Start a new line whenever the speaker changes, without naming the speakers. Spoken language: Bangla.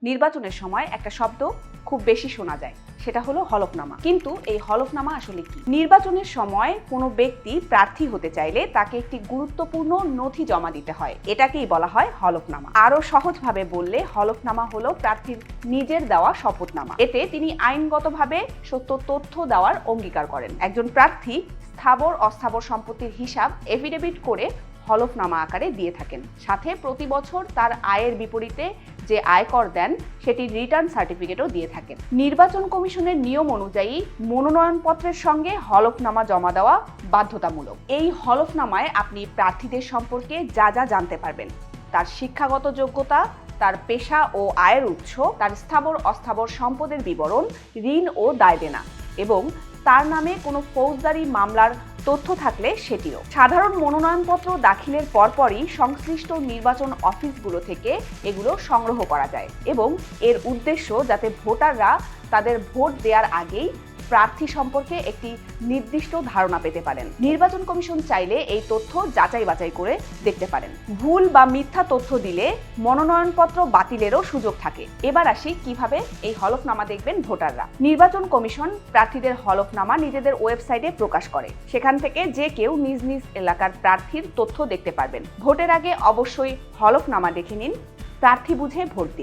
নির্বাচনের সময় একটা শব্দ খুব বেশি শোনা যায়, সেটা হলো হলফনামা। কিন্তু এই হলফনামা আসলে কি? নির্বাচনের সময় কোনো ব্যক্তি প্রার্থী হতে চাইলে তাকে একটি গুরুত্বপূর্ণ নথি জমা দিতে হয়, এটাকেই বলা হয় হলফনামা। আরো সহজভাবে বললে হলফনামা হলো প্রার্থীর নিজের দেওয়া শপথনামা। এতে তিনি আইনগতভাবে সত্য তথ্য দেওয়ার অঙ্গীকার করেন। একজন প্রার্থী স্থাবর অস্থাবর সম্পত্তির হিসাব এফিডেভিট করে হলফনামা আকারে দিয়ে থাকেন। সাথে প্রতি বছর তার আয়ের বিপরীতে যে আয়কর দেন সেটির রিটার্ন সার্টিফিকেটও দিয়ে থাকেন। নির্বাচন কমিশনের নিয়ম অনুযায়ী মনোনয়নপত্রের সঙ্গে হলফনামা জমা দেওয়া বাধ্যতামূলক। এই হলফনামায় আপনি প্রার্থীদের সম্পর্কে যা যা জানতে পারবেন: তার শিক্ষাগত যোগ্যতা, তার পেশা ও আয়ের উৎস, তার স্থাবর অস্থাবর সম্পদের বিবরণ, ঋণ ও দায়দেনা এবং তার নামে কোনো ফৌজদারি মামলার তথ্য থাকলে সেটিও। সাধারণ মনোনয়নপত্র দাখিলের পরপরই সংশ্লিষ্ট নির্বাচন অফিসগুলো থেকে এগুলো সংগ্রহ করা যায় এবং এর উদ্দেশ্য যাতে ভোটাররা তাদের ভোট দেওয়ার আগেই প্রার্থী সম্পর্কে একটি নির্দিষ্ট ধারণা পেতে পারেন। নির্বাচন কমিশন চাইলে এই তথ্য যাচাই বাছাই করে দেখতে পারেন। ভুল বা মিথ্যা তথ্য দিলে মনোনয়নপত্র বাতিলেরও সুযোগ থাকে। এবার আসি কিভাবে এই হলফনামা দেখবেন ভোটাররা। নির্বাচন কমিশন প্রার্থীদের হলফনামা নিজেদের ওয়েবসাইটে প্রকাশ করে। সেখান থেকে যে কেউ নিজ নিজ এলাকার প্রার্থীর তথ্য দেখতে পারবেন। ভোটের আগে অবশ্যই হলফনামা দেখে নিন, প্রার্থী বুঝে ভোট দিন।